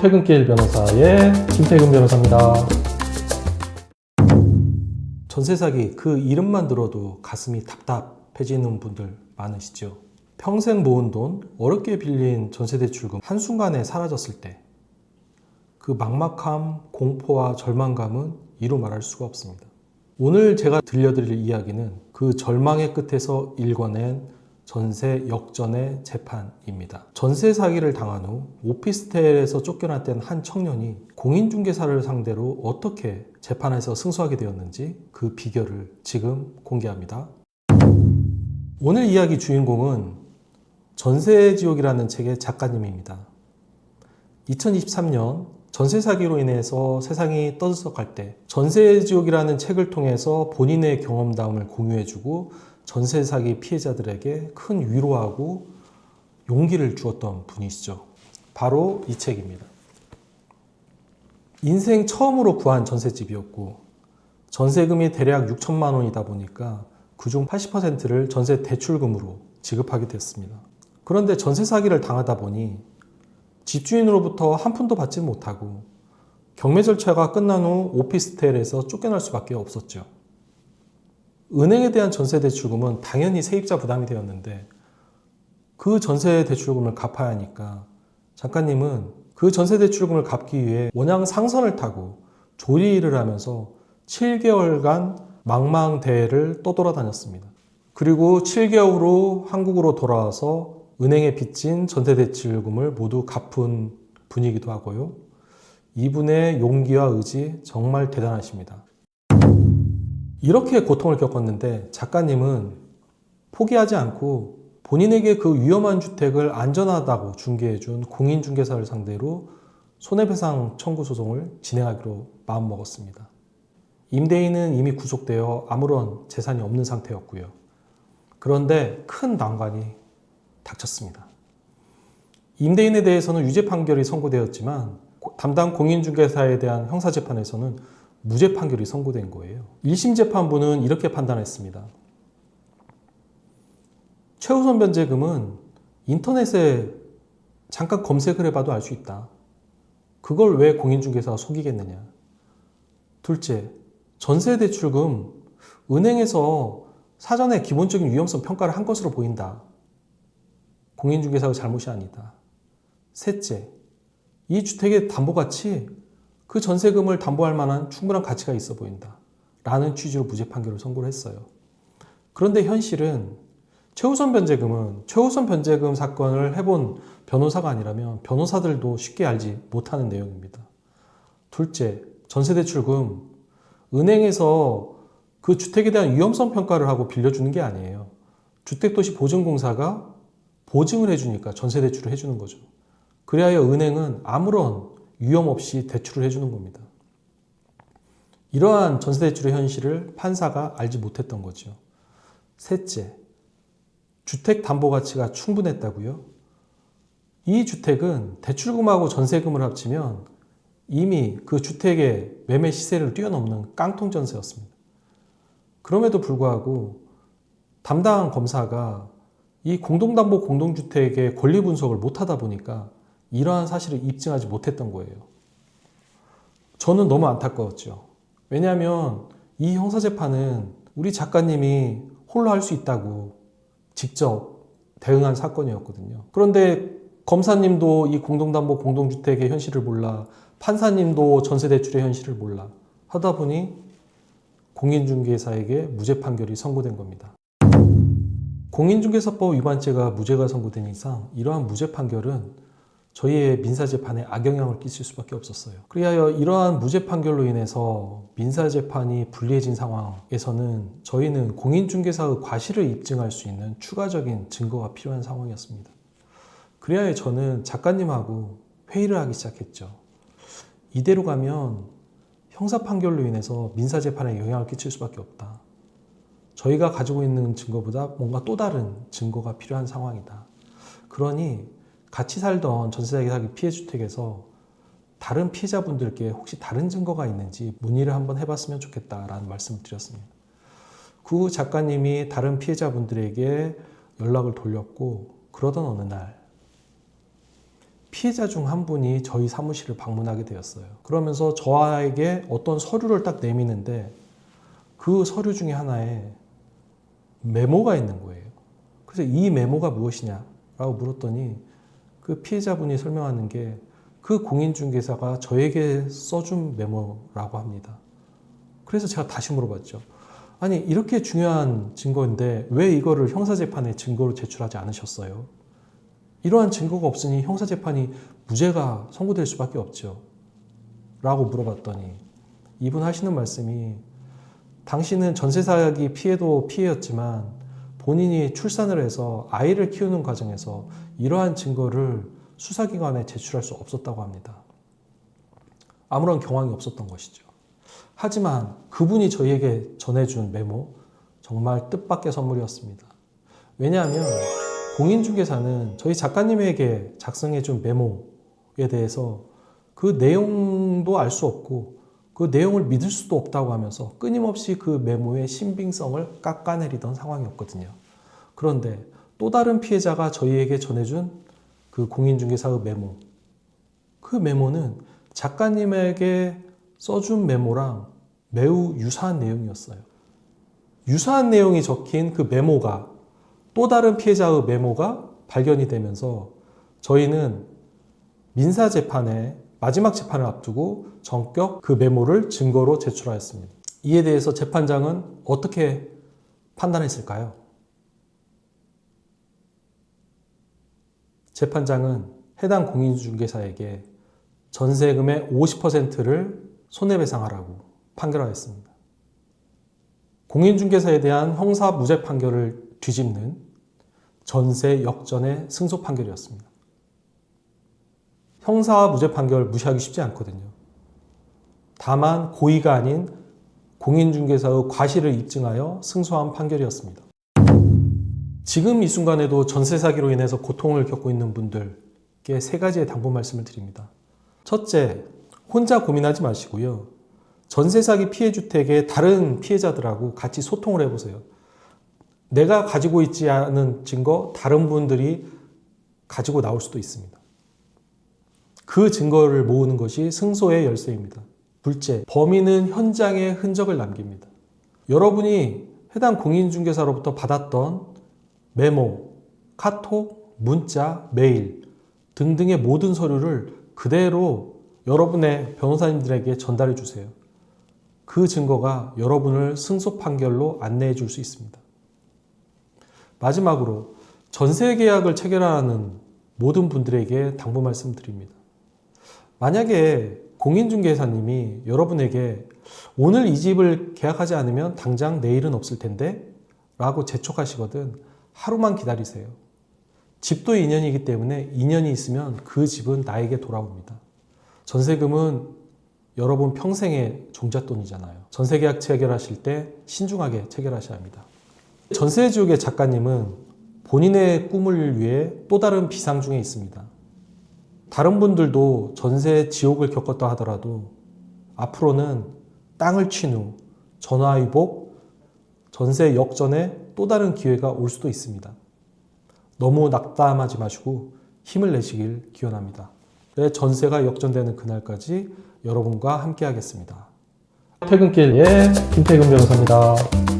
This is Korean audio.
퇴근길 변호사의 김태근 변호사입니다. 전세 사기, 그 이름만 들어도 가슴이 답답해지는 분들 많으시죠? 평생 모은 돈, 어렵게 빌린 전세대출금 한순간에 사라졌을 때 그 막막함, 공포와 절망감은 이루 말할 수가 없습니다. 오늘 제가 들려드릴 이야기는 그 절망의 끝에서 일궈낸 전세 역전의 재판입니다. 전세 사기를 당한 후 오피스텔에서 쫓겨났던 한 청년이 공인중개사를 상대로 어떻게 재판에서 승소하게 되었는지 그 비결을 지금 공개합니다. 오늘 이야기 주인공은 전세지옥이라는 책의 작가님입니다. 2023년 전세 사기로 인해서 세상이 떠들썩할 때 전세지옥이라는 책을 통해서 본인의 경험담을 공유해주고 전세 사기 피해자들에게 큰 위로하고 용기를 주었던 분이시죠. 바로 이 책입니다. 인생 처음으로 구한 전셋집이었고 전세금이 대략 6천만 원이다 보니까 그중 80%를 전세 대출금으로 지급하게 됐습니다. 그런데 전세 사기를 당하다 보니 집주인으로부터 한 푼도 받지 못하고 경매 절차가 끝난 후 오피스텔에서 쫓겨날 수밖에 없었죠. 은행에 대한 전세 대출금은 당연히 세입자 부담이 되었는데 그 전세 대출금을 갚아야 하니까 작가님은 그 전세 대출금을 갚기 위해 원양 상선을 타고 조리일을 하면서 7개월간 망망대해를 떠돌아다녔습니다. 그리고 7개월 후 한국으로 돌아와서 은행에 빚진 전세 대출금을 모두 갚은 분이기도 하고요. 이분의 용기와 의지 정말 대단하십니다. 이렇게 고통을 겪었는데 작가님은 포기하지 않고 본인에게 그 위험한 주택을 안전하다고 중개해준 공인중개사를 상대로 손해배상 청구 소송을 진행하기로 마음먹었습니다. 임대인은 이미 구속되어 아무런 재산이 없는 상태였고요. 그런데 큰 난관이 닥쳤습니다. 임대인에 대해서는 유죄 판결이 선고되었지만 담당 공인중개사에 대한 형사재판에서는 무죄 판결이 선고된 거예요. 1심 재판부는 이렇게 판단했습니다. 최우선 변제금은 인터넷에 잠깐 검색을 해봐도 알 수 있다. 그걸 왜 공인중개사가 속이겠느냐. 둘째, 전세대출금 은행에서 사전에 기본적인 위험성 평가를 한 것으로 보인다. 공인중개사의 잘못이 아니다. 셋째, 이 주택의 담보가치 그 전세금을 담보할 만한 충분한 가치가 있어 보인다. 라는 취지로 무죄 판결을 선고를 했어요. 그런데 현실은 최우선 변제금 사건을 해본 변호사가 아니라면 변호사들도 쉽게 알지 못하는 내용입니다. 둘째, 전세대출금 은행에서 그 주택에 대한 위험성 평가를 하고 빌려주는 게 아니에요. 주택도시보증공사가 보증을 해주니까 전세대출을 해주는 거죠. 그리하여 은행은 아무런 위험 없이 대출을 해주는 겁니다. 이러한 전세대출의 현실을 판사가 알지 못했던 거죠. 셋째, 주택 담보 가치가 충분했다고요? 이 주택은 대출금하고 전세금을 합치면 이미 그 주택의 매매 시세를 뛰어넘는 깡통 전세였습니다. 그럼에도 불구하고 담당 검사가 이 공동담보 공동주택의 권리 분석을 못하다 보니까 이러한 사실을 입증하지 못했던 거예요. 저는 너무 안타까웠죠. 왜냐하면 이 형사재판은 우리 작가님이 홀로 할 수 있다고 직접 대응한 사건이었거든요. 그런데 검사님도 이 공동담보 공동주택의 현실을 몰라, 판사님도 전세대출의 현실을 몰라 하다 보니 공인중개사에게 무죄 판결이 선고된 겁니다. 공인중개사법 위반죄가 무죄가 선고된 이상 이러한 무죄 판결은 저희의 민사재판에 악영향을 끼칠 수밖에 없었어요. 그리하여 이러한 무죄 판결로 인해서 민사재판이 불리해진 상황에서는 저희는 공인중개사의 과실을 입증할 수 있는 추가적인 증거가 필요한 상황이었습니다. 그리하여 저는 작가님하고 회의를 하기 시작했죠. 이대로 가면 형사 판결로 인해서 민사재판에 영향을 끼칠 수밖에 없다. 저희가 가지고 있는 증거보다 뭔가 또 다른 증거가 필요한 상황이다. 그러니 같이 살던 전세 사기 피해 주택에서 다른 피해자분들께 혹시 다른 증거가 있는지 문의를 한번 해봤으면 좋겠다라는 말씀을 드렸습니다. 그 작가님이 다른 피해자분들에게 연락을 돌렸고 그러던 어느 날 피해자 중 한 분이 저희 사무실을 방문하게 되었어요. 그러면서 저에게 어떤 서류를 딱 내미는데 그 서류 중에 하나에 메모가 있는 거예요. 그래서 이 메모가 무엇이냐라고 물었더니 그 피해자분이 설명하는 게 그 공인중개사가 저에게 써준 메모라고 합니다. 그래서 제가 다시 물어봤죠. 아니, 이렇게 중요한 증거인데 왜 이거를 형사재판에 증거로 제출하지 않으셨어요? 이러한 증거가 없으니 형사재판이 무죄가 선고될 수밖에 없죠. 라고 물어봤더니 이분 하시는 말씀이 당신은 전세사기 피해도 피해였지만 본인이 출산을 해서 아이를 키우는 과정에서 이러한 증거를 수사기관에 제출할 수 없었다고 합니다. 아무런 경황이 없었던 것이죠. 하지만 그분이 저희에게 전해준 메모 정말 뜻밖의 선물이었습니다. 왜냐하면 공인중개사는 저희 작가님에게 작성해준 메모에 대해서 그 내용도 알 수 없고 그 내용을 믿을 수도 없다고 하면서 끊임없이 그 메모의 신빙성을 깎아내리던 상황이었거든요. 그런데 또 다른 피해자가 저희에게 전해준 그 공인중개사의 메모, 그 메모는 작가님에게 써준 메모랑 매우 유사한 내용이었어요. 유사한 내용이 적힌 그 메모가 또 다른 피해자의 메모가 발견이 되면서 저희는 민사재판에 마지막 재판을 앞두고 전격 그 메모를 증거로 제출하였습니다. 이에 대해서 재판장은 어떻게 판단했을까요? 재판장은 해당 공인중개사에게 전세금의 50%를 손해배상하라고 판결하였습니다. 공인중개사에 대한 형사 무죄 판결을 뒤집는 전세 역전의 승소 판결이었습니다. 형사 무죄 판결 무시하기 쉽지 않거든요. 다만 고의가 아닌 공인중개사의 과실을 입증하여 승소한 판결이었습니다. 지금 이 순간에도 전세 사기로 인해서 고통을 겪고 있는 분들께 세 가지의 당부 말씀을 드립니다. 첫째, 혼자 고민하지 마시고요. 전세 사기 피해 주택의 다른 피해자들하고 같이 소통을 해보세요. 내가 가지고 있지 않은 증거 다른 분들이 가지고 나올 수도 있습니다. 그 증거를 모으는 것이 승소의 열쇠입니다. 둘째, 범인은 현장에 흔적을 남깁니다. 여러분이 해당 공인중개사로부터 받았던 메모, 카톡, 문자, 메일 등등의 모든 서류를 그대로 여러분의 변호사님들에게 전달해 주세요. 그 증거가 여러분을 승소 판결로 안내해 줄 수 있습니다. 마지막으로 전세 계약을 체결하는 모든 분들에게 당부 말씀드립니다. 만약에 공인중개사님이 여러분에게 오늘 이 집을 계약하지 않으면 당장 내일은 없을 텐데 라고 재촉하시거든 하루만 기다리세요. 집도 인연이기 때문에 인연이 있으면 그 집은 나에게 돌아옵니다. 전세금은 여러분 평생의 종잣돈이잖아요. 전세계약 체결하실 때 신중하게 체결하셔야 합니다. 전세지옥의 작가님은 본인의 꿈을 위해 또 다른 비상 중에 있습니다. 다른 분들도 전세 지옥을 겪었다 하더라도 앞으로는 땅을 친 후 전화위복, 전세 역전에 또 다른 기회가 올 수도 있습니다. 너무 낙담하지 마시고 힘을 내시길 기원합니다. 전세가 역전되는 그날까지 여러분과 함께 하겠습니다. 퇴근길의 김태근 변호사입니다.